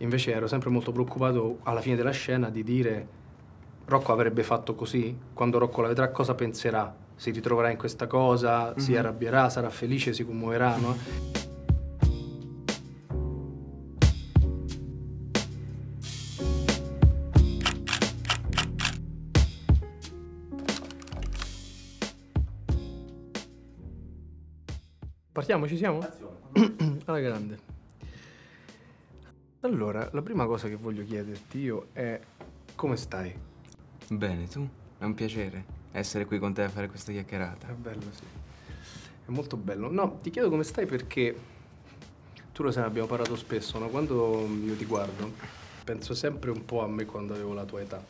Invece ero sempre molto preoccupato alla fine della scena di dire Rocco avrebbe fatto così, quando Rocco la vedrà cosa penserà? Si ritroverà in questa cosa, si arrabbierà, sarà felice, si commuoverà, no? Partiamo, ci siamo? Alla grande. Allora, la prima cosa che voglio chiederti io è come stai? Bene, tu? È un piacere essere qui con te a fare questa chiacchierata. È bello, sì. È molto bello. No, ti chiedo come stai perché tu lo sai, ne abbiamo parlato spesso, no? Quando io ti guardo, penso sempre un po' a me quando avevo la tua età.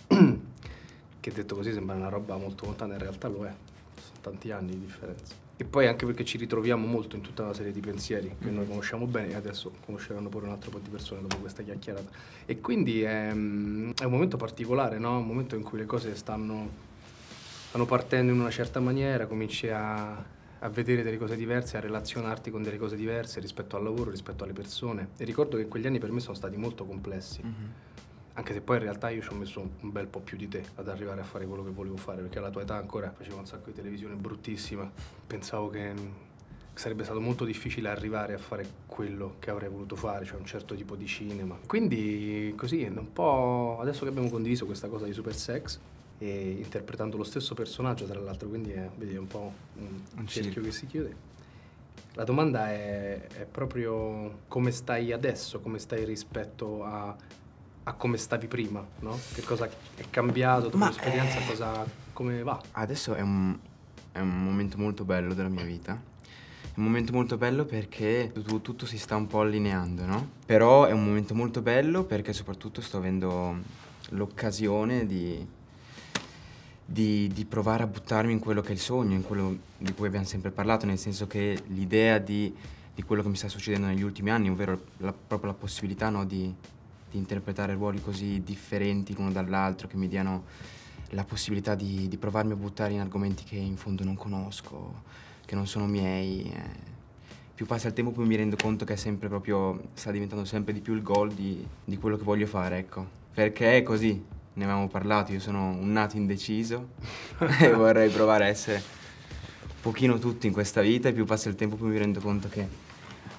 Che detto così sembra una roba molto lontana, in realtà lo è. Sono tanti anni di differenza. E poi anche perché ci ritroviamo molto in tutta una serie di pensieri che noi conosciamo bene e adesso conosceranno pure un altro po' di persone dopo questa chiacchierata. E quindi è un momento particolare, no? Un momento in cui le cose stanno partendo in una certa maniera, cominci a vedere delle cose diverse, a relazionarti con delle cose diverse rispetto al lavoro, rispetto alle persone. E ricordo che quegli anni per me sono stati molto complessi. Anche se poi in realtà io ci ho messo un bel po' più di te ad arrivare a fare quello che volevo fare, perché alla tua età ancora facevo un sacco di televisione bruttissima. Pensavo che sarebbe stato molto difficile arrivare a fare quello che avrei voluto fare, cioè un certo tipo di cinema. Quindi così, un po' adesso che abbiamo condiviso questa cosa di Super Sex e interpretando lo stesso personaggio tra l'altro, quindi vedi, è un po' un cerchio che si chiude. La domanda è proprio come stai adesso, come stai rispetto a come stavi prima, no? Che cosa è cambiato dopo l'esperienza, come va? Adesso è un momento molto bello della mia vita. È un momento molto bello perché tutto si sta un po' allineando, no? Però è un momento molto bello perché soprattutto sto avendo l'occasione di provare a buttarmi in quello che è il sogno, in quello di cui abbiamo sempre parlato, nel senso che l'idea di quello che mi sta succedendo negli ultimi anni, ovvero proprio la possibilità, no, di interpretare ruoli così differenti l'uno dall'altro, che mi diano la possibilità di provarmi a buttare in argomenti che in fondo non conosco, che non sono miei. Più passa il tempo più mi rendo conto che è sempre proprio, sta diventando sempre di più il goal di quello che voglio fare, ecco. Perché è così, ne avevamo parlato, io sono un nato indeciso e vorrei provare a essere un pochino tutto in questa vita, e più passa il tempo più mi rendo conto che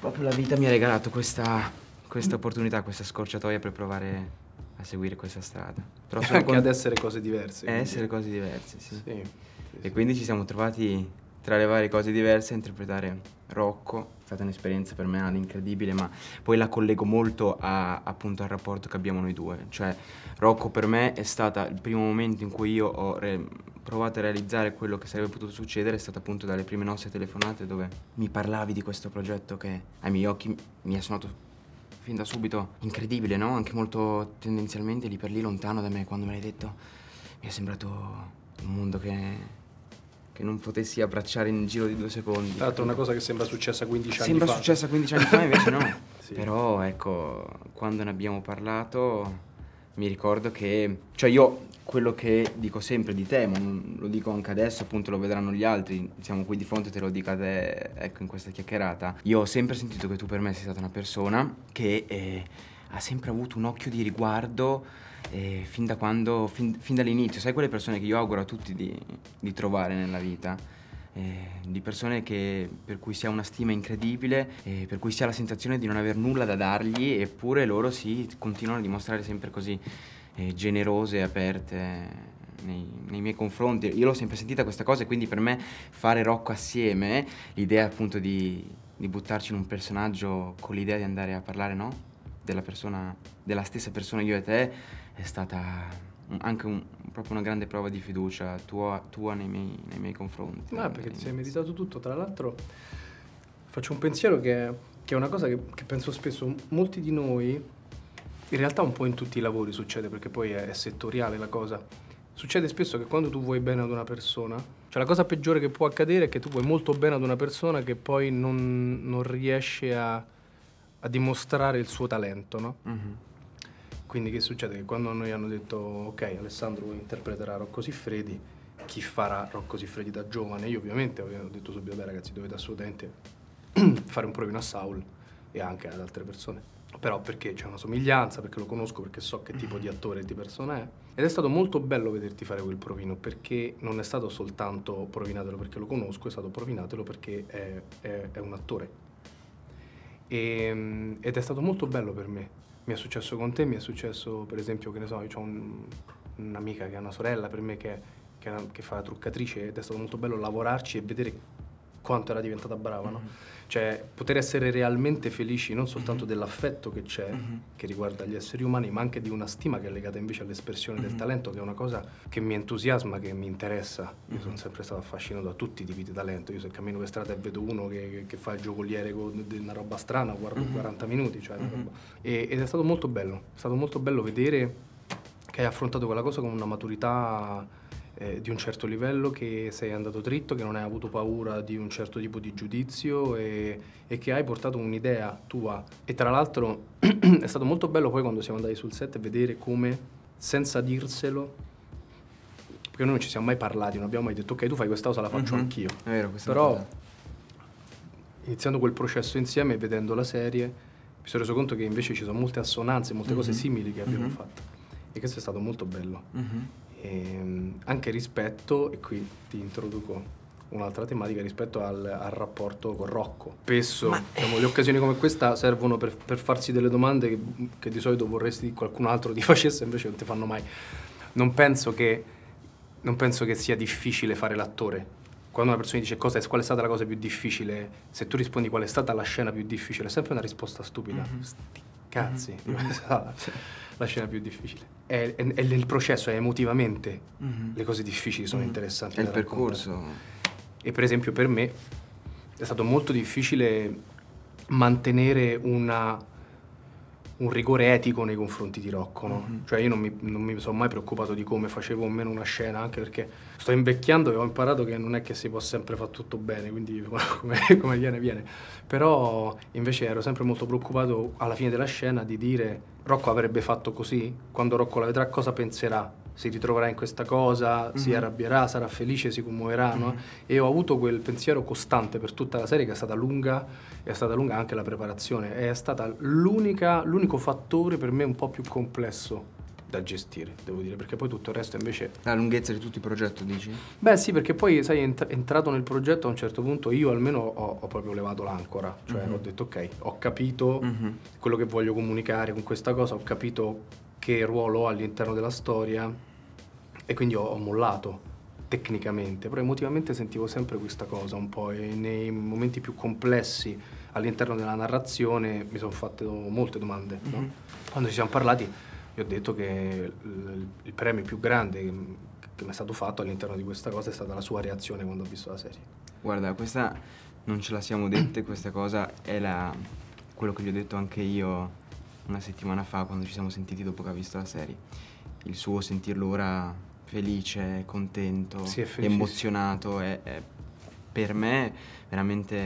proprio la vita mi ha regalato questa opportunità, questa scorciatoia per provare a seguire questa strada. Però sono anche ad essere cose diverse. essere cose diverse, sì. Sì. E quindi ci siamo trovati tra le varie cose diverse a interpretare Rocco. È stata un'esperienza per me incredibile, ma poi la collego molto appunto al rapporto che abbiamo noi due. Cioè, Rocco per me è stata il primo momento in cui io ho provato a realizzare quello che sarebbe potuto succedere, è stato appunto dalle prime nostre telefonate dove mi parlavi di questo progetto che ai miei occhi mi è suonato fin da subito incredibile, no? Anche molto tendenzialmente lì per lì lontano da me. Quando me l'hai detto mi è sembrato un mondo che non potessi abbracciare in giro di 2 secondi. Tra l'altro è una cosa che sembra successa 15 anni fa. Sembra successa 15 anni fa, invece no. Sì. Però ecco, quando ne abbiamo parlato mi ricordo che, cioè io quello che dico sempre di te, ma lo dico anche adesso, appunto lo vedranno gli altri, siamo qui di fronte, te lo dico a te, ecco, in questa chiacchierata. Io ho sempre sentito che tu per me sei stata una persona che ha sempre avuto un occhio di riguardo fin dall'inizio. Sai, quelle persone che io auguro a tutti di trovare nella vita, di persone per cui si ha una stima incredibile, per cui si ha la sensazione di non aver nulla da dargli, eppure loro continuano a dimostrare sempre così generose e aperte nei miei confronti. Io l'ho sempre sentita questa cosa, e quindi per me fare Rocco assieme, l'idea appunto di buttarci in un personaggio con l'idea di andare a parlare, no? Della stessa persona, io e te, è stata anche proprio una grande prova di fiducia tua nei miei confronti. No, perché ti sei meditato tutto. Tra l'altro faccio un pensiero che è una cosa che penso spesso. Molti di noi, in realtà un po' in tutti i lavori succede, perché poi è settoriale la cosa. Succede spesso che quando tu vuoi bene ad una persona, cioè la cosa peggiore che può accadere è che tu vuoi molto bene ad una persona che poi non riesce a dimostrare il suo talento, no? Quindi che succede? Che quando noi hanno detto ok, Alessandro interpreterà Rocco Siffredi, chi farà Rocco Siffredi da giovane? Io ovviamente avevo detto subito, beh ragazzi, dovete assolutamente fare un provino a Saul e anche ad altre persone. però perché c'è una somiglianza, perché lo conosco, perché so che tipo di attore e di persona è. Ed è stato molto bello vederti fare quel provino, perché non è stato soltanto provinatelo perché lo conosco, è stato provinatelo perché è un attore. Ed è stato molto bello per me. Mi è successo con te, mi è successo per esempio, che ne so, io ho un'amica che ha una sorella per me che fa la truccatrice, ed è stato molto bello lavorarci e vedere quanto era diventata brava, no? Cioè poter essere realmente felici non soltanto dell'affetto che c'è, che riguarda gli esseri umani, ma anche di una stima che è legata invece all'espressione del talento, che è una cosa che mi entusiasma, che mi interessa. Io sono sempre stato affascinato da tutti i tipi di talento. Io se cammino per strada e vedo uno che fa il giocoliere con una roba strana, guardo 40 minuti, cioè una roba. Ed è stato molto bello vedere che hai affrontato quella cosa con una maturità di un certo livello, che sei andato dritto, che non hai avuto paura di un certo tipo di giudizio e che hai portato un'idea tua. E tra l'altro è stato molto bello poi quando siamo andati sul set vedere come, senza dirselo, perché noi non ci siamo mai parlati, non abbiamo mai detto ok tu fai questa cosa, la faccio anch'io. È vero, questa Però cosa. iniziando quel processo insieme e vedendo la serie mi sono reso conto che invece ci sono molte assonanze, molte cose simili che abbiamo fatto, e questo è stato molto bello. Anche rispetto, e qui ti introduco un'altra tematica, rispetto al rapporto con Rocco. Spesso diciamo, le occasioni come questa servono per farsi delle domande che di solito vorresti che qualcun altro ti facesse, invece non ti fanno mai. Non penso che sia difficile fare l'attore. Quando una persona dice qual è stata la cosa più difficile, se tu rispondi qual è stata la scena più difficile, è sempre una risposta stupida. Sti cazzi, la scena più difficile. È il processo, è emotivamente le cose difficili sono interessanti. È il da raccontare. percorso. E per esempio per me è stato molto difficile mantenere un rigore etico nei confronti di Rocco, no? Cioè io non mi sono mai preoccupato di come facevo o meno una scena, anche perché sto invecchiando e ho imparato che non è che si può sempre fare tutto bene, quindi come viene. Però invece ero sempre molto preoccupato alla fine della scena di dire Rocco avrebbe fatto così, quando Rocco la vedrà cosa penserà? Si ritroverà in questa cosa, si arrabbierà, sarà felice, si commuoverà, no? E ho avuto quel pensiero costante per tutta la serie, che è stata lunga anche la preparazione. È stata l'unico fattore per me un po' più complesso da gestire, devo dire, perché poi tutto il resto invece... La lunghezza di tutto il progetto, dici? Beh sì, perché poi sai, entrato nel progetto a un certo punto io almeno ho proprio levato l'ancora, cioè ho detto ok, ho capito quello che voglio comunicare con questa cosa, ho capito che ruolo ho all'interno della storia e quindi ho mollato tecnicamente, però emotivamente sentivo sempre questa cosa un po', e nei momenti più complessi all'interno della narrazione mi sono fatte molte domande, no? Quando ci siamo parlati io ho detto che il premio più grande che mi è stato fatto all'interno di questa cosa è stata la sua reazione quando ho visto la serie. Guarda, questa non ce la siamo dette, questa cosa è quello che gli ho detto anche io una settimana fa quando ci siamo sentiti dopo che ha visto la serie. Il suo sentirlo ora felice, contento, Sì, è emozionato, è per me veramente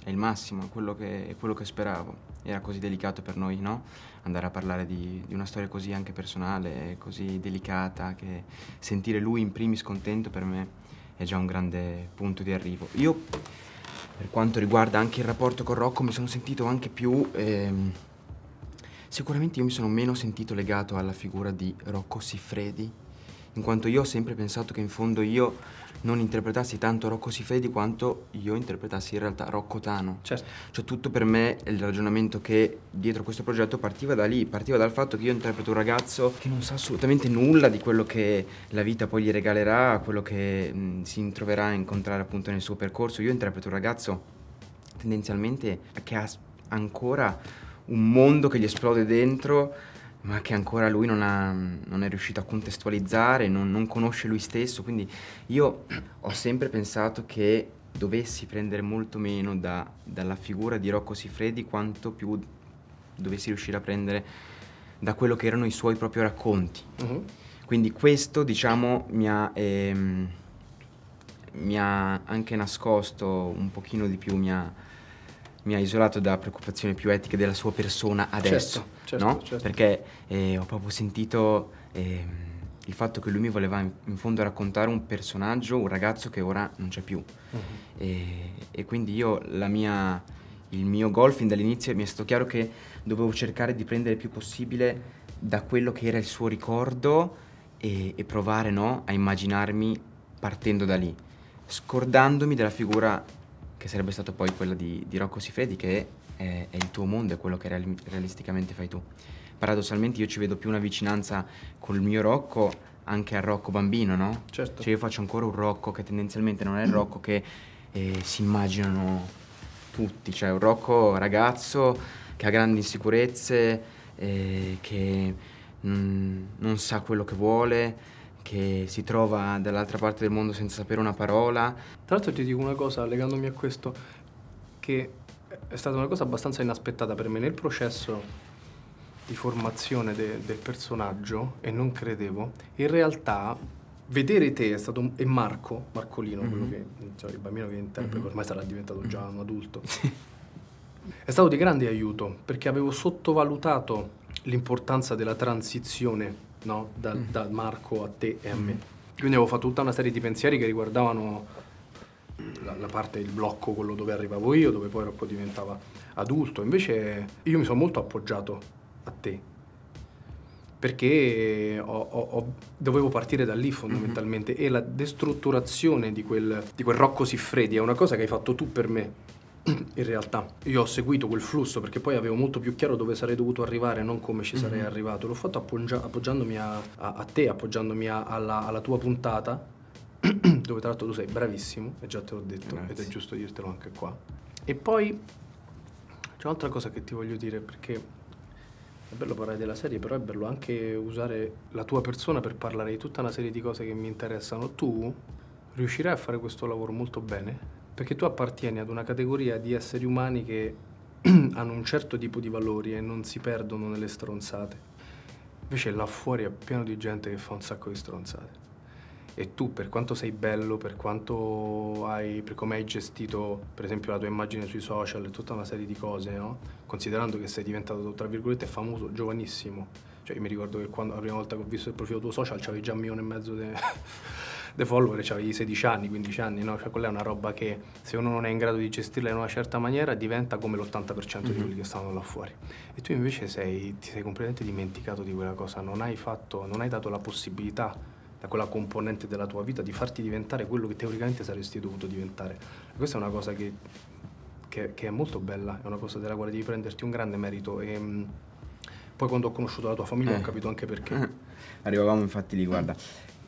è il massimo, è quello che speravo. Era così delicato per noi, no? Andare a parlare di una storia così anche personale, così delicata, che sentire lui in primis contento per me è già un grande punto di arrivo. Io, per quanto riguarda anche il rapporto con Rocco, mi sono sentito anche più... sicuramente io mi sono meno sentito legato alla figura di Rocco Siffredi, in quanto io ho sempre pensato che in fondo io non interpretassi tanto Rocco Siffredi quanto io interpretassi in realtà Rocco Tano. Certo. Cioè tutto per me, il ragionamento che dietro questo progetto partiva da lì, partiva dal fatto che io interpreto un ragazzo che non sa assolutamente nulla di quello che la vita poi gli regalerà, quello che si troverà a incontrare appunto nel suo percorso. Io interpreto un ragazzo tendenzialmente che ha ancora un mondo che gli esplode dentro, ma che ancora lui non è riuscito a contestualizzare, non conosce lui stesso. Quindi io ho sempre pensato che dovessi prendere molto meno dalla figura di Rocco Siffredi quanto più dovessi riuscire a prendere da quello che erano i suoi propri racconti. Quindi questo, diciamo, mi ha anche nascosto un pochino di più, mi ha isolato da preoccupazioni più etiche della sua persona adesso, certo, no? certo. Perché ho proprio sentito il fatto che lui mi voleva in fondo raccontare un personaggio, un ragazzo che ora non c'è più. E quindi io il mio goal fin dall'inizio mi è stato chiaro che dovevo cercare di prendere il più possibile da quello che era il suo ricordo e provare, no, a immaginarmi partendo da lì, scordandomi della figura che sarebbe stata poi quella di Rocco Siffredi, che è il tuo mondo, è quello che realisticamente fai tu. Paradossalmente io ci vedo più una vicinanza col mio Rocco anche al Rocco bambino, no? Certo. Cioè io faccio ancora un Rocco che tendenzialmente non è il Rocco che si immaginano tutti, cioè un Rocco ragazzo che ha grandi insicurezze, che non sa quello che vuole, che si trova dall'altra parte del mondo senza sapere una parola. Tra l'altro ti dico una cosa, legandomi a questo, che è stata una cosa abbastanza inaspettata per me nel processo di formazione del personaggio, e non credevo. In realtà, vedere te è stato, e Marcolino, quello che, cioè, il bambino che interpreta, ormai sarà diventato già un adulto, è stato di grande aiuto, perché avevo sottovalutato l'importanza della transizione, no? Da Marco a te e a me. Quindi avevo fatto tutta una serie di pensieri che riguardavano la parte del blocco, quello dove arrivavo io, dove poi Rocco diventava adulto. Invece io mi sono molto appoggiato a te, perché dovevo partire da lì fondamentalmente, e la destrutturazione di quel Rocco Siffredi è una cosa che hai fatto tu per me. In realtà io ho seguito quel flusso perché poi avevo molto più chiaro dove sarei dovuto arrivare, non come ci sarei arrivato. L'ho fatto appoggiandomi a te, appoggiandomi alla tua puntata, dove tra l'altro tu sei bravissimo, e già te l'ho detto. Grazie. Ed è giusto dirtelo anche qua. E poi c'è un'altra cosa che ti voglio dire, perché è bello parlare della serie, però è bello anche usare la tua persona per parlare di tutta una serie di cose che mi interessano. Tu riuscirai a fare questo lavoro molto bene, perché tu appartieni ad una categoria di esseri umani che hanno un certo tipo di valori e non si perdono nelle stronzate. Invece là fuori è pieno di gente che fa un sacco di stronzate. E tu, per quanto sei bello, per come hai gestito, per esempio, la tua immagine sui social e tutta una serie di cose, no? Considerando che sei diventato, tra virgolette, famoso giovanissimo. Cioè, io mi ricordo che quando la prima volta che ho visto il profilo tuo social c'avevi già 1,5 milioni di follower, c'avevi 16 anni, 15 anni, no? Cioè, quella è una roba che, se uno non è in grado di gestirla in una certa maniera, diventa come l'80% di quelli che stanno là fuori. E tu invece ti sei completamente dimenticato di quella cosa, non hai dato la possibilità da quella componente della tua vita di farti diventare quello che teoricamente saresti dovuto diventare. E questa è una cosa che è molto bella, è una cosa della quale devi prenderti un grande merito. E poi quando ho conosciuto la tua famiglia ho capito anche perché. Arrivavamo infatti lì, guarda,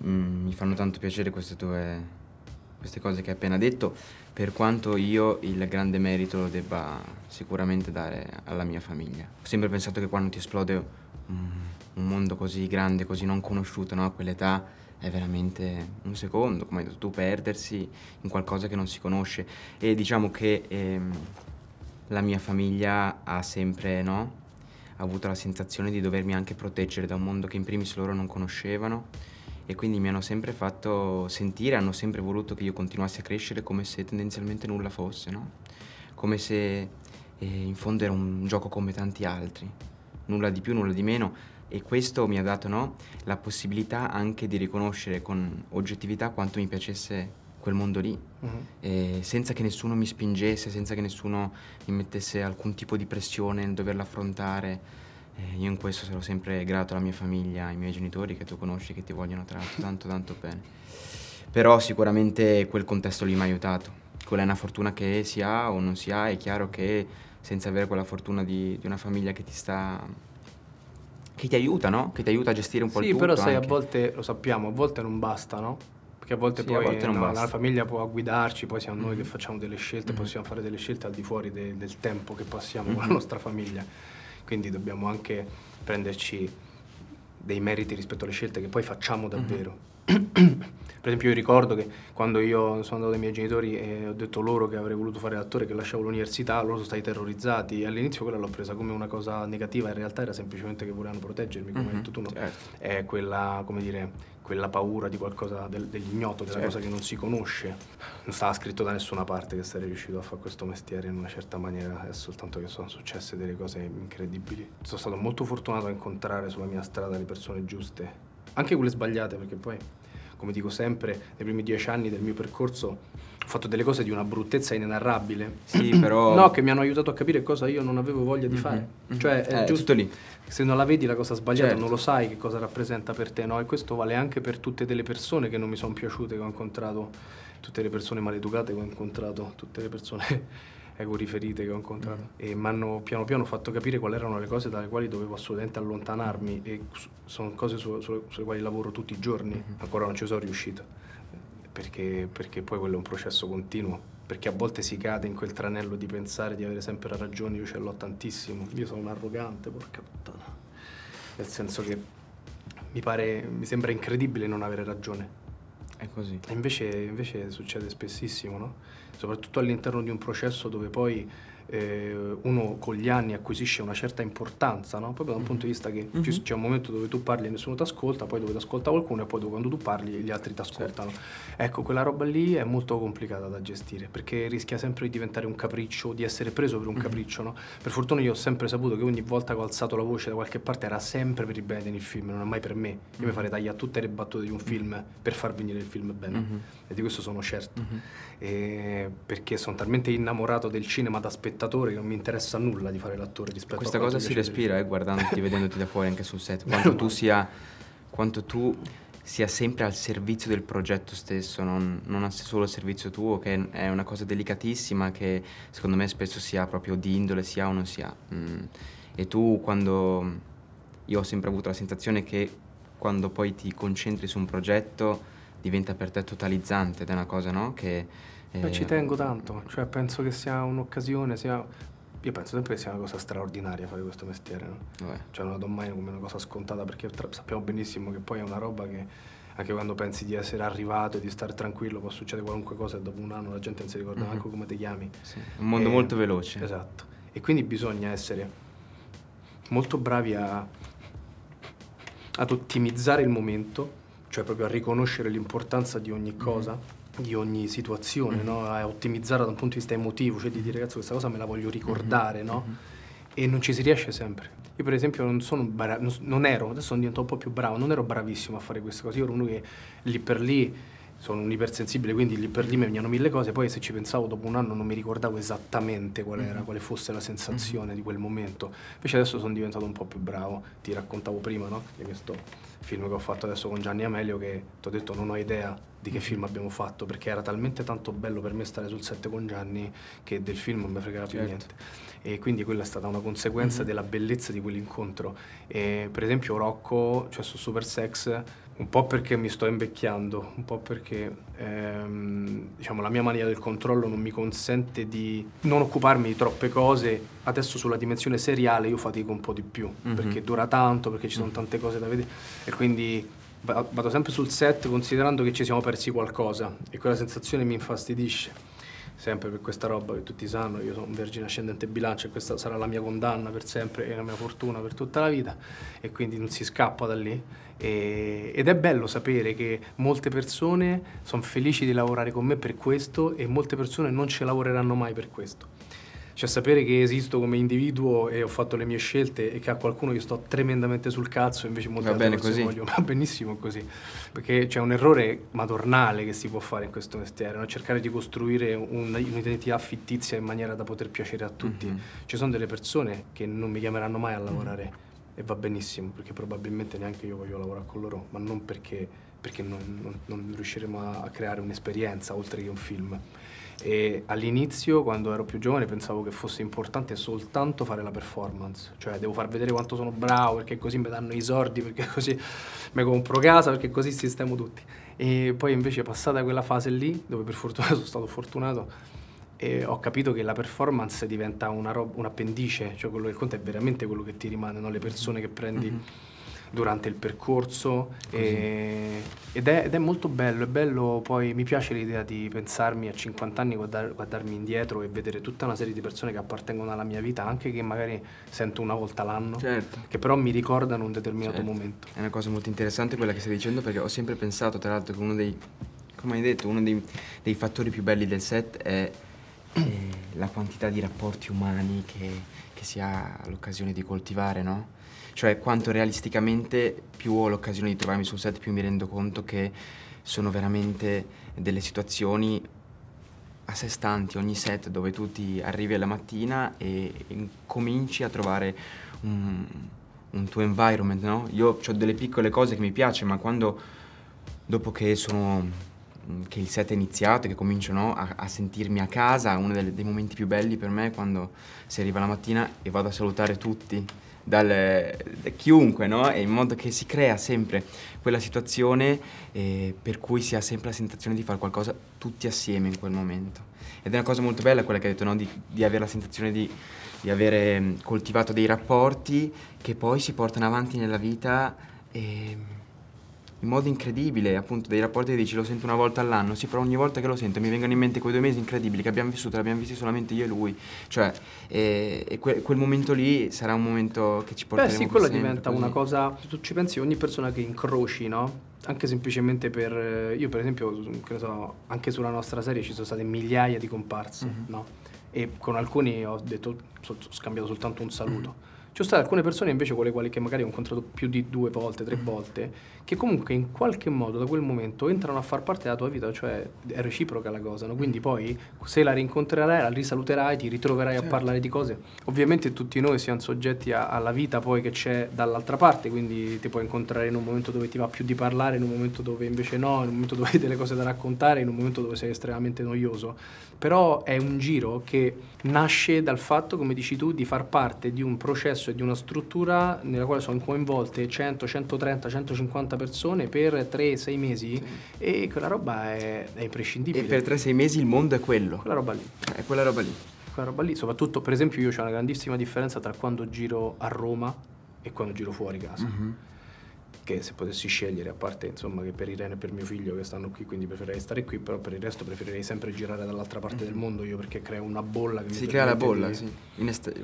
mi fanno tanto piacere queste cose che hai appena detto, per quanto io il grande merito lo debba sicuramente dare alla mia famiglia. Ho sempre pensato che quando ti esplode un mondo così grande, così non conosciuto, no? A quell'età è veramente un secondo, come hai detto tu, perdersi in qualcosa che non si conosce. E diciamo che la mia famiglia ha sempre, no? Avuto la sensazione di dovermi anche proteggere da un mondo che in primis loro non conoscevano, e quindi mi hanno sempre fatto sentire, hanno sempre voluto che io continuassi a crescere come se tendenzialmente nulla fosse, no? Come se in fondo era un gioco come tanti altri, nulla di più, nulla di meno. E questo mi ha dato, no, la possibilità anche di riconoscere con oggettività quanto mi piacesse quel mondo lì, senza che nessuno mi spingesse, senza che nessuno mi mettesse alcun tipo di pressione nel doverlo affrontare. Io in questo sarò sempre grato alla mia famiglia, ai miei genitori che tu conosci, che ti vogliono tra l'altro tanto tanto bene. Però sicuramente quel contesto lì mi ha aiutato. Quella è una fortuna che si ha o non si ha. È chiaro che senza avere quella fortuna di una famiglia che ti aiuta, no? Che ti aiuta a gestire un po' il tutto. Sì, però sai, anche. a volte, lo sappiamo, a volte non basta, no? Perché a volte Sì, poi a volte non basta. la famiglia può guidarci, poi siamo noi che facciamo delle scelte, possiamo fare delle scelte al di fuori del tempo che passiamo con la nostra famiglia. Quindi dobbiamo anche prenderci dei meriti rispetto alle scelte che poi facciamo davvero. Per esempio io ricordo che quando io sono andato dai miei genitori e ho detto loro che avrei voluto fare l'attore, che lasciavo l'università, loro sono stati terrorizzati, e all'inizio quella l'ho presa come una cosa negativa, in realtà era semplicemente che volevano proteggermi, come hai detto tu, no? Certo. È quella, come dire, quella paura di qualcosa dell'ignoto, della cosa che non si conosce. Non stava scritto da nessuna parte che sarei riuscito a fare questo mestiere in una certa maniera, è soltanto che sono successe delle cose incredibili. Sono stato molto fortunato a incontrare sulla mia strada le persone giuste, anche quelle sbagliate, perché poi come dico sempre, nei primi 10 anni del mio percorso ho fatto delle cose di una bruttezza inenarrabile. Sì, però... No, che mi hanno aiutato a capire cosa io non avevo voglia di fare. Cioè, è giusto tutto lì. Se non la vedi la cosa sbagliata, Certo. non lo sai che cosa rappresenta per te, no? E questo vale anche per tutte delle persone che non mi sono piaciute, che ho incontrato, tutte le persone maleducate che ho incontrato, tutte le persone ego-riferite che ho incontrato. E mi hanno piano piano fatto capire quali erano le cose dalle quali dovevo assolutamente allontanarmi, e sono cose sulle quali lavoro tutti i giorni. Ancora non ci sono riuscito, perché poi quello è un processo continuo, perché a volte si cade in quel tranello di pensare di avere sempre ragione. Io ce l'ho tantissimo, io sono un arrogante, porca puttana, nel senso che mi sembra incredibile non avere ragione. È così. E invece succede spessissimo, no? Soprattutto all'interno di un processo dove poi uno con gli anni acquisisce una certa importanza, no? Proprio da un punto di vista che c'è un momento dove tu parli e nessuno ti ascolta, poi dove ti ascolta qualcuno, e poi quando tu parli gli altri ti ascoltano. Certo. Ecco, quella roba lì è molto complicata da gestire, perché rischia sempre di diventare un capriccio, di essere preso per un capriccio, no? Per fortuna io ho sempre saputo che ogni volta che ho alzato la voce da qualche parte era sempre per il bene del film, non è mai per me. Io mi farei tagliare tutte le battute di un film per far venire il film bene, e di questo sono certo. Perché sono talmente innamorato del cinema da spettatore che non mi interessa nulla di fare l'attore rispetto Questa a quanto cosa si respira, guardandoti, vedendoti da fuori anche sul set, quanto tu sia sempre al servizio del progetto stesso, non solo al servizio tuo, che è una cosa delicatissima che secondo me spesso si ha proprio di indole, si ha o non si ha. E tu io ho sempre avuto la sensazione che quando poi ti concentri su un progetto diventa per te totalizzante, ed è una cosa, no? Che Beh, ci tengo tanto, cioè penso che sia un'occasione, io penso sempre che sia una cosa straordinaria fare questo mestiere, no? Cioè non la do mai come una cosa scontata, perché sappiamo benissimo che poi è una roba che anche quando pensi di essere arrivato e di stare tranquillo può succedere qualunque cosa, e dopo un anno la gente non si ricorda neanche come ti chiami. Sì, è un mondo molto veloce. Esatto, e quindi bisogna essere molto bravi ad ottimizzare il momento, cioè proprio a riconoscere l'importanza di ogni cosa, di ogni situazione, no? A ottimizzare da un punto di vista emotivo, cioè di dire ragazzi questa cosa me la voglio ricordare, no? E non ci si riesce sempre. Io per esempio non ero, adesso sono diventato un po' più bravo, non ero bravissimo a fare queste cose, io ero uno che lì per lì, sono un ipersensibile, quindi lì per lì mi venivano mille cose, poi se ci pensavo dopo un anno non mi ricordavo esattamente quale fosse la sensazione di quel momento. Invece adesso sono diventato un po' più bravo, ti raccontavo prima, no? Di questo film che ho fatto adesso con Gianni Amelio, che ti ho detto non ho idea di che film abbiamo fatto, perché era talmente tanto bello per me stare sul set con Gianni che del film non mi fregava più niente. E quindi quella è stata una conseguenza della bellezza di quell'incontro. Per esempio Rocco, cioè su Super Sex, un po' perché mi sto invecchiando, un po' perché diciamo la mia mania del controllo non mi consente di non occuparmi di troppe cose. Adesso sulla dimensione seriale io fatico un po' di più, perché dura tanto, perché ci sono tante cose da vedere, e quindi vado sempre sul set considerando che ci siamo persi qualcosa, e quella sensazione mi infastidisce. Sempre per questa roba che tutti sanno, io sono un vergine ascendente bilancia, e questa sarà la mia condanna per sempre e la mia fortuna per tutta la vita, e quindi non si scappa da lì. Ed è bello sapere che molte persone sono felici di lavorare con me per questo, e molte persone non ci lavoreranno mai per questo. Cioè sapere che esisto come individuo e ho fatto le mie scelte, e che a qualcuno io sto tremendamente sul cazzo, invece molte altre persone voglio, va benissimo così, perché c'è un errore madornale che si può fare in questo mestiere, no? Cercare di costruire un'identità fittizia in maniera da poter piacere a tutti. Ci sono delle persone che non mi chiameranno mai a lavorare, e va benissimo, perché probabilmente neanche io voglio lavorare con loro, ma non perché non riusciremo a creare un'esperienza oltre che un film. E all'inizio, quando ero più giovane, pensavo che fosse importante soltanto fare la performance, cioè devo far vedere quanto sono bravo, perché così mi danno i soldi, perché così mi compro casa, perché così sistemo tutti. E poi invece, passata quella fase lì, dove per fortuna sono stato fortunato, e ho capito che la performance diventa un appendice, cioè quello che conta è veramente quello che ti rimane, no? Le persone che prendi durante il percorso, ed è molto bello, è bello. Poi mi piace l'idea di pensarmi a 50 anni, guardarmi indietro e vedere tutta una serie di persone che appartengono alla mia vita, anche che magari sento una volta l'anno, che però mi ricordano un determinato momento. È una cosa molto interessante quella che stai dicendo, perché ho sempre pensato, tra l'altro, che uno dei, come hai detto, uno dei fattori più belli del set è la quantità di rapporti umani che si ha l'occasione di coltivare, no? Cioè, quanto realisticamente più ho l'occasione di trovarmi sul set, più mi rendo conto che sono veramente delle situazioni a sé stanti, ogni set dove tu ti arrivi alla mattina e cominci a trovare un tuo environment, no? Io ho delle piccole cose che mi piace, ma dopo che il set è iniziato e che comincio, no, a sentirmi a casa, uno dei momenti più belli per me è quando si arriva la mattina e vado a salutare tutti, da chiunque, no? E in modo che si crea sempre quella situazione per cui si ha sempre la sensazione di fare qualcosa tutti assieme in quel momento. Ed è una cosa molto bella quella che hai detto, no? Di avere la sensazione di avere coltivato dei rapporti che poi si portano avanti nella vita in modo incredibile, appunto, dei rapporti che dici lo sento una volta all'anno, sì, però ogni volta che lo sento mi vengono in mente quei 2 mesi incredibili che abbiamo vissuto, l'abbiamo visti solamente io e lui, cioè, quel momento lì sarà un momento che ci porteremo Beh sì, quello sempre, diventa così. una cosa, se tu ci pensi, ogni persona che incroci, no? Anche semplicemente io per esempio, che ne so, anche sulla nostra serie ci sono state migliaia di comparse, no? E con alcuni ho scambiato soltanto un saluto. Ci sono state alcune persone invece con le quali che magari ho incontrato più di 2 volte, 3 volte, che comunque in qualche modo da quel momento entrano a far parte della tua vita, cioè è reciproca la cosa, no? Quindi poi se la rincontrerai, la risaluterai, ti ritroverai a parlare di cose. Ovviamente tutti noi siamo soggetti alla vita poi che c'è dall'altra parte, quindi ti puoi incontrare in un momento dove ti va più di parlare, in un momento dove invece no, in un momento dove hai delle cose da raccontare, in un momento dove sei estremamente noioso. Però è un giro che nasce dal fatto, come dici tu, di far parte di un processo e di una struttura nella quale sono coinvolte 100, 130, 150 persone per 3-6 mesi, sì. E quella roba è imprescindibile. E per 3-6 mesi il mondo è quello. Quella roba lì. È quella roba lì. Quella roba lì, soprattutto per esempio io c'ho una grandissima differenza tra quando giro a Roma e quando giro fuori casa. Che se potessi scegliere, a parte insomma che per Irene e per mio figlio che stanno qui, quindi preferirei stare qui, però per il resto preferirei sempre girare dall'altra parte del mondo io, perché creo una bolla che si crea la bolla, sì.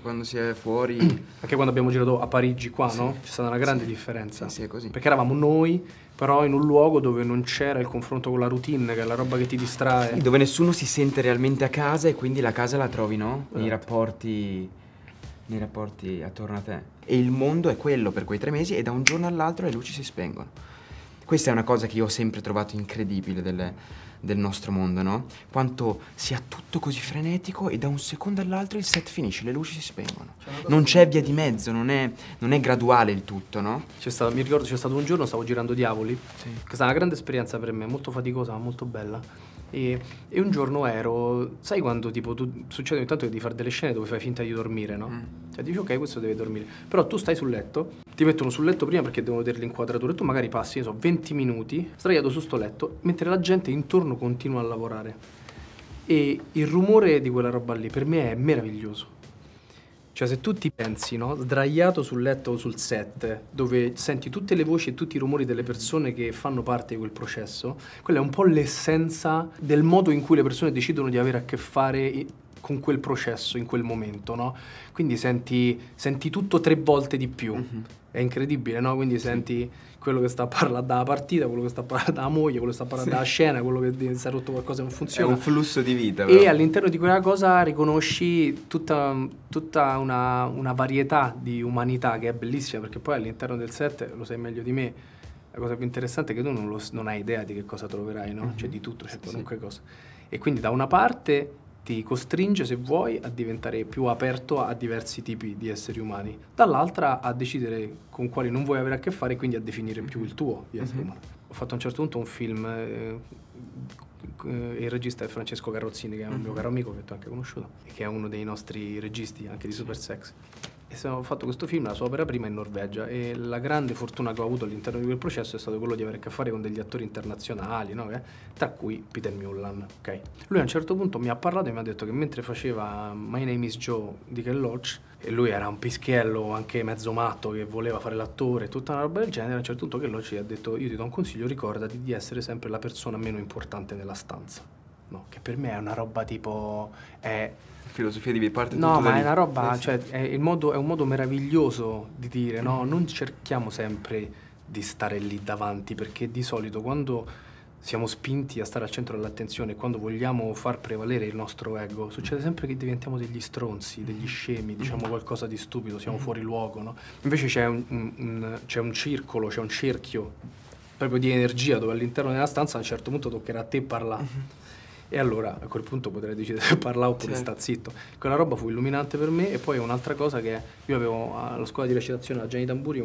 Quando si è fuori. Anche quando abbiamo girato a Parigi qua, sì, no? C'è stata una grande differenza. Sì, è così. Perché eravamo noi, però in un luogo dove non c'era il confronto con la routine, che è la roba che ti distrae. Sì, dove nessuno si sente realmente a casa e quindi la casa la trovi, no? Nei rapporti attorno a te. E il mondo è quello per quei 3 mesi e da un giorno all'altro le luci si spengono. Questa è una cosa che io ho sempre trovato incredibile del nostro mondo, no? Quanto sia tutto così frenetico e da un secondo all'altro il set finisce, le luci si spengono. Non c'è via di mezzo, non è graduale il tutto, no? Mi ricordo c'è stato un giorno, stavo girando Diavoli, che è stata una grande esperienza per me, molto faticosa, ma molto bella. E un giorno sai quando tipo succede ogni tanto che devi fare delle scene dove fai finta di dormire, no? Cioè dici ok, questo deve dormire, però tu stai sul letto, ti mettono sul letto prima perché devono vedere l'inquadratura e tu magari passi, 20 minuti sdraiato su sto letto mentre la gente intorno continua a lavorare, e il rumore di quella roba lì per me è meraviglioso. Cioè se tu ti pensi, no, sdraiato sul letto o sul set, dove senti tutte le voci e tutti i rumori delle persone che fanno parte di quel processo, quella è un po' l'essenza del modo in cui le persone decidono di avere a che fare con quel processo in quel momento, no? Quindi senti tutto 3 volte di più. È incredibile, no? Quindi senti quello che sta a parlare dalla partita, quello che sta a parlare dalla moglie, quello che sta a parlare dalla scena, quello che si è rotto qualcosa e non funziona. È un flusso di vita. E all'interno di quella cosa riconosci tutta una varietà di umanità che è bellissima, perché poi all'interno del set, lo sai meglio di me, la cosa più interessante è che tu non hai idea di che cosa troverai, no? C'è di tutto, c'è qualunque cosa. E quindi da una parte ti costringe, se vuoi, a diventare più aperto a diversi tipi di esseri umani, dall'altra a decidere con quali non vuoi avere a che fare e quindi a definire più il tuo di essere umano. Ho fatto a un certo punto un film, il regista è Francesco Carrozzini, che è un mio caro amico che tu hai anche conosciuto, e che è uno dei nostri registi anche di Super Sexy. E ho fatto questo film, la sua opera prima in Norvegia, e la grande fortuna che ho avuto all'interno di quel processo è stato quello di avere a che fare con degli attori internazionali, no? Tra cui Peter Mullan, ok? Lui a un certo punto mi ha parlato e mi ha detto che mentre faceva My Name is Joe di Ken Loach, e lui era un pischiello anche mezzo matto che voleva fare l'attore, tutta una roba del genere, a un certo punto Ken Loach gli ha detto: io ti do un consiglio, ricordati di essere sempre la persona meno importante nella stanza, no? Che per me è una roba tipo... filosofia di parte no, tutto ma da è lì. una roba, cioè è un modo meraviglioso di dire, no? Non cerchiamo sempre di stare lì davanti, perché di solito quando siamo spinti a stare al centro dell'attenzione, quando vogliamo far prevalere il nostro ego, succede sempre che diventiamo degli stronzi, degli scemi, diciamo qualcosa di stupido, siamo fuori luogo, no? Invece c'è un circolo, c'è un cerchio proprio di energia dove all'interno della stanza a un certo punto toccherà a te parlare. E allora a quel punto potrei decidere se parlare oppure sta zitto. Quella roba fu illuminante per me. E poi un'altra cosa che io avevo alla scuola di recitazione alla Gianni Tamburi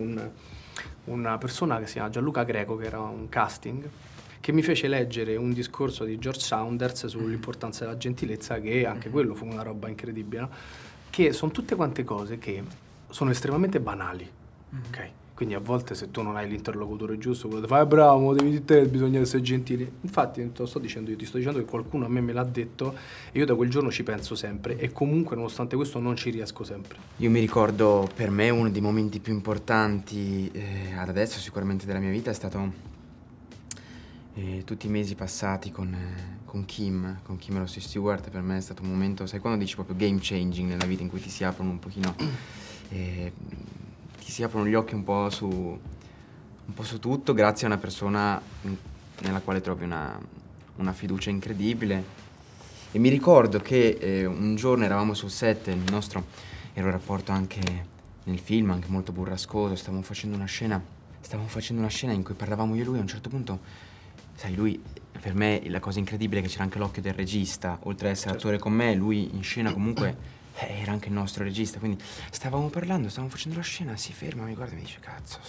una persona che si chiama Gianluca Greco, che era un casting, che mi fece leggere un discorso di George Saunders sull'importanza della gentilezza, che anche quello fu una roba incredibile, no? Che sono tutte quante cose che sono estremamente banali, ok? Quindi a volte se tu non hai l'interlocutore giusto, quello ti fa bravo, devi dire te, bisogna essere gentili. Infatti non te lo sto dicendo io, ti sto dicendo che qualcuno a me me l'ha detto e io da quel giorno ci penso sempre, e comunque nonostante questo non ci riesco sempre. Io mi ricordo, per me uno dei momenti più importanti ad adesso sicuramente della mia vita è stato tutti i mesi passati con Kim Rossi Stewart. Per me è stato un momento, sai, quando dici proprio game changing nella vita, in cui ti si aprono un pochino, ti si aprono gli occhi un po' su tutto, grazie a una persona nella quale trovi una fiducia incredibile. E mi ricordo che un giorno eravamo sul set, il nostro era un rapporto anche nel film, anche molto burrascoso, stavamo facendo una scena in cui parlavamo io e lui. A un certo punto, sai, lui, per me la cosa incredibile è che c'era anche l'occhio del regista, oltre ad essere attore con me, lui in scena comunque era anche il nostro regista, quindi stavamo parlando, stavamo facendo la scena, si ferma, mi guarda e mi dice: cazzo,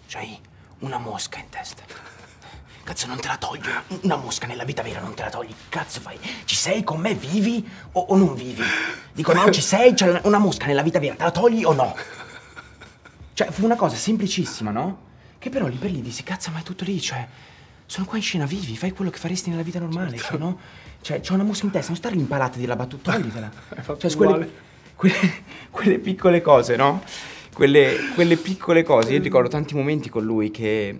c'hai una mosca in testa. Cazzo, non te la togli, una mosca nella vita vera non te la togli, cazzo fai? Ci sei con me, vivi o non vivi? Dico, no, ci sei, c'è una mosca nella vita vera, te la togli o no? Cioè, fu una cosa semplicissima, no? Che però lì per lì dissi, cazzo, ma è tutto lì, cioè, sono qua in scena, vivi, fai quello che faresti nella vita normale, cioè, no? Cioè, c'ho una mosca in testa, non stare lì impalata di la battuta, toglitela. Cioè, quelle piccole cose, no? Quelle piccole cose. Io ricordo tanti momenti con lui che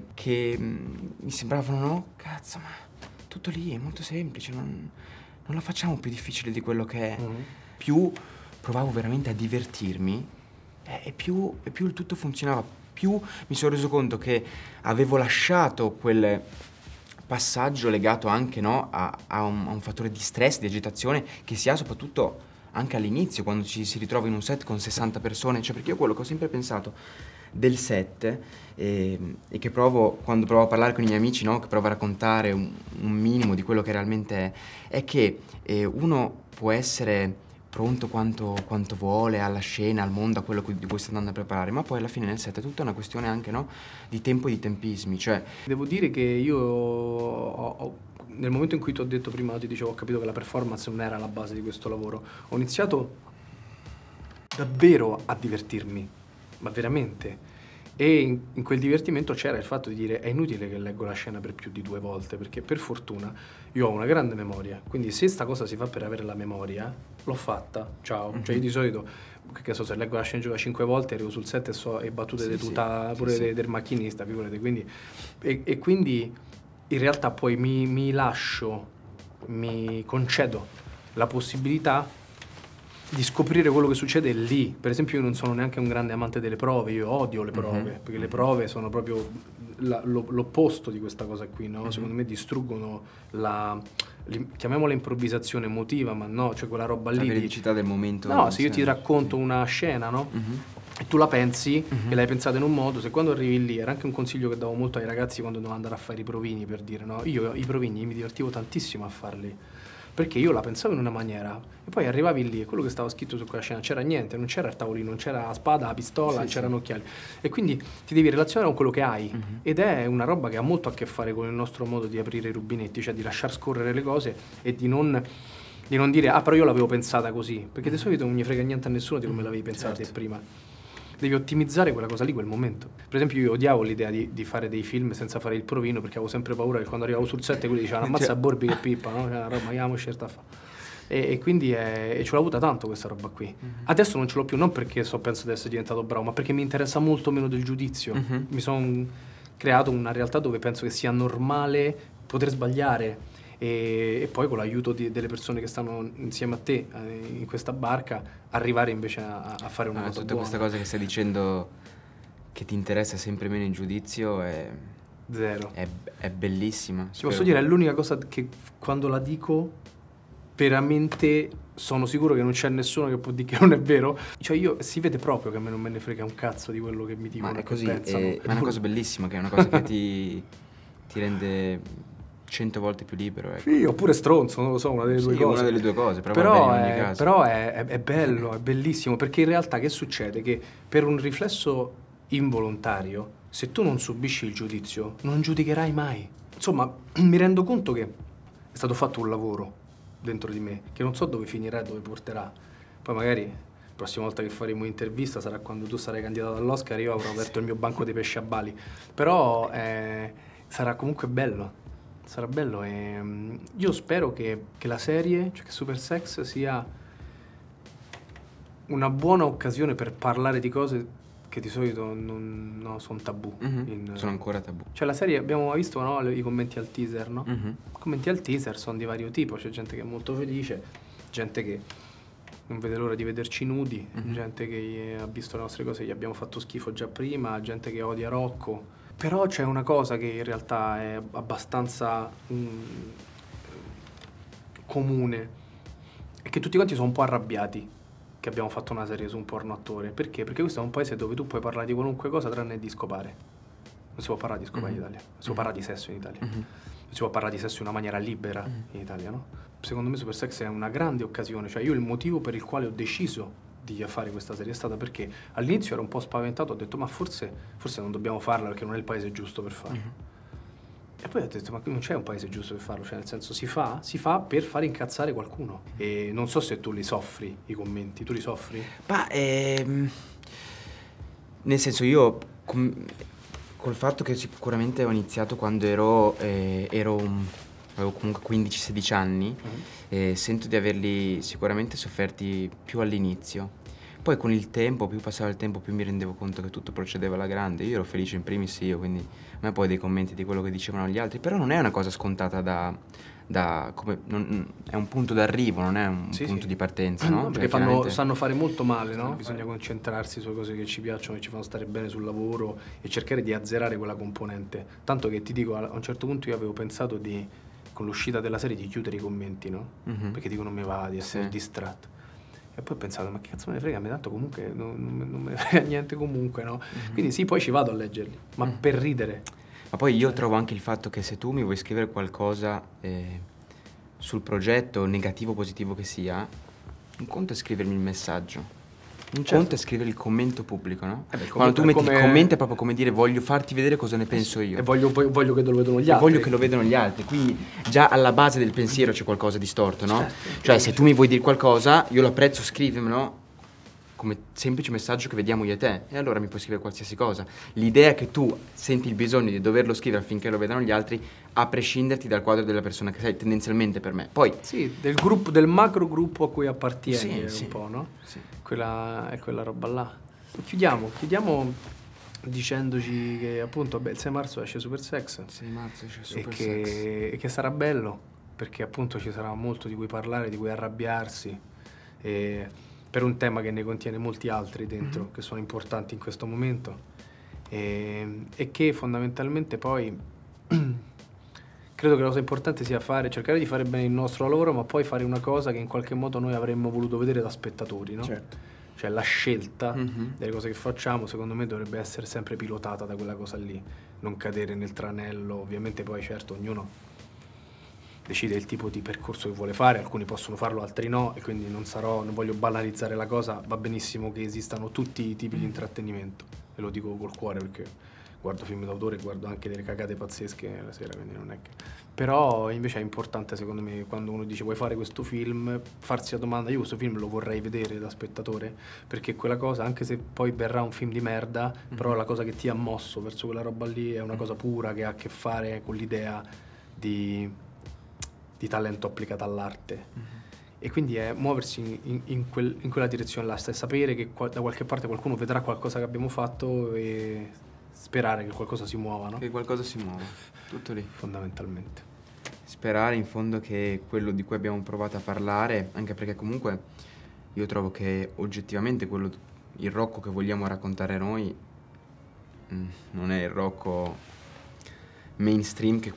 mi sembravano, no? Cazzo, ma tutto lì, è molto semplice, non la facciamo più difficile di quello che è. Più provavo veramente a divertirmi, e più il tutto funzionava. Più mi sono reso conto che avevo lasciato quel passaggio legato anche, no, a un fattore di stress, di agitazione che si ha soprattutto anche all'inizio, quando ci si ritrova in un set con 60 persone. Cioè, perché io quello che ho sempre pensato del set e che quando provo a parlare con i miei amici, no, che provo a raccontare un minimo di quello che realmente è che uno può essere pronto quanto vuole alla scena, al mondo, a quello di cui sta andando a preparare, ma poi alla fine nel set è tutta una questione anche, no, di tempo e di tempismi, cioè... Devo dire che io nel momento in cui ti ho detto prima, ti dicevo, ho capito che la performance non era la base di questo lavoro, ho iniziato davvero a divertirmi, ma veramente. E in quel divertimento c'era il fatto di dire: è inutile che leggo la scena per più di 2 volte, perché per fortuna io ho una grande memoria, quindi se sta cosa si fa per avere la memoria, l'ho fatta, ciao. Cioè io di solito, che so, se leggo la scena 5 volte, arrivo sul set e battute di tutta pure del macchinista, figurate, quindi e quindi in realtà poi mi lascio, mi concedo la possibilità di scoprire quello che succede lì. Per esempio, io non sono neanche un grande amante delle prove, io odio le prove, perché le prove sono proprio l'opposto di questa cosa qui, no? Secondo me distruggono chiamiamola improvvisazione emotiva, ma no, cioè quella roba lì. La veridicità del momento. No, se io ti racconto una scena, no? E tu la pensi, e l'hai pensata in un modo, se quando arrivi lì, era anche un consiglio che davo molto ai ragazzi quando dovevano andare a fare i provini, per dire, no? Io i provini mi divertivo tantissimo a farli, perché io la pensavo in una maniera e poi arrivavi lì e quello che stava scritto su quella scena c'era niente, non c'era il tavolino, non c'era la spada, la pistola, non c'erano occhiali, e quindi ti devi relazionare con quello che hai, ed è una roba che ha molto a che fare con il nostro modo di aprire i rubinetti, cioè di lasciar scorrere le cose e di non dire: ah, però io l'avevo pensata così, perché di solito non gli frega niente a nessuno di come l'avevi pensata te prima. Devi ottimizzare quella cosa lì, quel momento. Per esempio, io odiavo l'idea di fare dei film senza fare il provino, perché avevo sempre paura che quando arrivavo sul set quelli dicevano: ammazza Borbi che pippa, no? Cioè, una roba che abbiamo scelta a fare. E quindi ce l'ho avuta tanto questa roba qui. Adesso non ce l'ho più, non perché penso di essere diventato bravo, ma perché mi interessa molto meno del giudizio. Mi sono creato una realtà dove penso che sia normale poter sbagliare. E poi con l'aiuto delle persone che stanno insieme a te in questa barca, arrivare invece a fare una cosa tutta buona. Questa cosa che stai dicendo, che ti interessa sempre meno il giudizio, è Zero. È bellissima. Ti posso dire, è l'unica cosa che quando la dico veramente sono sicuro che non c'è nessuno che può dire che non è vero. Cioè io, si vede proprio che a me non me ne frega un cazzo di quello che mi dicono. Ma è così, pensano. è una cosa bellissima, che è una cosa che ti rende 100 volte più libero. Ecco. Sì, oppure stronzo, non lo so, una delle due cose. Una delle due cose, però va bene in ogni caso. Però è bello, è bellissimo, perché in realtà che succede? Che per un riflesso involontario, se tu non subisci il giudizio, non giudicherai mai. Insomma, mi rendo conto che è stato fatto un lavoro dentro di me, che non so dove finirà e dove porterà. Poi magari la prossima volta che faremo un'intervista sarà quando tu sarai candidato all'Oscar, io avrò aperto il mio banco dei pesci a Bali. Però sarà comunque bello. Sarà bello e io spero che la serie, cioè che Super Sex, sia una buona occasione per parlare di cose che di solito sono tabù. Sono ancora tabù. Cioè la serie, abbiamo visto, no, i commenti al teaser, no? Mhm. I commenti al teaser sono di vario tipo, c'è gente che è molto felice, gente che non vede l'ora di vederci nudi, gente che ha visto le nostre cose, gli abbiamo fatto schifo già prima, gente che odia Rocco. Però c'è una cosa che in realtà è abbastanza comune, è che tutti quanti sono un po' arrabbiati che abbiamo fatto una serie su un porno attore. Perché? Perché questo è un paese dove tu puoi parlare di qualunque cosa tranne di scopare. Non si può parlare di scopare in Italia, non si può parlare di sesso in Italia, non si può parlare di sesso in una maniera libera in Italia, no? Secondo me Super Sex è una grande occasione, cioè io il motivo per il quale ho deciso di fare questa serie è stata perché all'inizio ero un po' spaventato, ho detto ma forse non dobbiamo farla perché non è il paese giusto per farlo. E poi ho detto ma non c'è un paese giusto per farlo, cioè nel senso si fa per far incazzare qualcuno. E non so se tu li soffri i commenti, tu li soffri? Ma nel senso io col fatto che sicuramente ho iniziato quando avevo comunque 15-16 anni, sento di averli sicuramente sofferti più all'inizio. Poi con il tempo, più passava il tempo, più mi rendevo conto che tutto procedeva alla grande. Io ero felice in primis io, quindi a me poi dei commenti di quello che dicevano gli altri, però non è una cosa scontata è un punto d'arrivo, non è un punto di partenza, no? No, perché sanno fare molto male, no? Bisogna concentrarsi sulle cose che ci piacciono, che ci fanno stare bene sul lavoro e cercare di azzerare quella componente. Tanto che ti dico, a un certo punto io avevo pensato con l'uscita della serie, di chiudere i commenti, no? Perché dico non mi va di essere distratto. E poi ho pensato, ma che cazzo me ne frega, tanto comunque non me ne frega niente comunque, no? Quindi sì, poi ci vado a leggerli, ma per ridere. Ma poi io trovo anche il fatto che se tu mi vuoi scrivere qualcosa sul progetto, negativo o positivo che sia, un conto è scrivermi il messaggio. Un conto è scrivere il commento pubblico, no? Quando tu metti il commento è proprio come dire voglio farti vedere cosa ne penso io. E voglio che lo vedano gli altri. Voglio che lo vedano gli altri, quindi già alla base del pensiero c'è qualcosa di storto, no? Cioè se tu mi vuoi dire qualcosa, io lo apprezzo, scrivimelo come semplice messaggio che vediamo io e te, e allora mi puoi scrivere qualsiasi cosa. L'idea che tu senti il bisogno di doverlo scrivere affinché lo vedano gli altri, a prescinderti dal quadro della persona che sei, tendenzialmente per me. Poi sì, del macro gruppo a cui appartieni, sì, un po', no? Sì. È quella roba là. Chiudiamo dicendoci che appunto il 6 marzo esce Super Sex. 6 marzo esce Super Sex. E che sarà bello, perché appunto ci sarà molto di cui parlare, di cui arrabbiarsi, per un tema che ne contiene molti altri dentro, che sono importanti in questo momento, e che fondamentalmente poi credo che la cosa importante sia cercare di fare bene il nostro lavoro, ma poi fare una cosa che in qualche modo noi avremmo voluto vedere da spettatori, no? Certo. Cioè la scelta delle cose che facciamo, secondo me, dovrebbe essere sempre pilotata da quella cosa lì, non cadere nel tranello. Ovviamente poi certo ognuno decide il tipo di percorso che vuole fare, alcuni possono farlo, altri no, e quindi non voglio banalizzare la cosa, va benissimo che esistano tutti i tipi di intrattenimento, e lo dico col cuore perché guardo film d'autore, guardo anche delle cagate pazzesche la sera, quindi non è che... Però invece è importante secondo me, quando uno dice vuoi fare questo film, farsi la domanda, io questo film lo vorrei vedere da spettatore, perché quella cosa, anche se poi verrà un film di merda, però la cosa che ti ha mosso verso quella roba lì è una cosa pura che ha a che fare con l'idea di talento applicato all'arte. E quindi è muoversi in quella direzione là, sapere che da qualche parte qualcuno vedrà qualcosa che abbiamo fatto e sperare che qualcosa si muova, no? Che qualcosa si muova, tutto lì. Fondamentalmente. Sperare in fondo che quello di cui abbiamo provato a parlare, anche perché comunque io trovo che oggettivamente il Rocco che vogliamo raccontare noi non è il Rocco mainstream che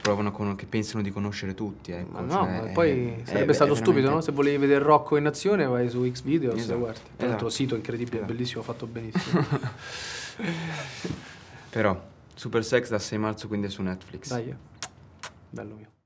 che pensano di conoscere tutti, ecco. Ma no, cioè, ma poi sarebbe stato stupido, no? Se volevi vedere Rocco in azione vai su Xvideos e Esatto, guardi. Tra l'altro sito incredibile, esatto. bellissimo, fatto benissimo. Però Super Sex da 6 marzo quindi è su Netflix. Dai, bello mio.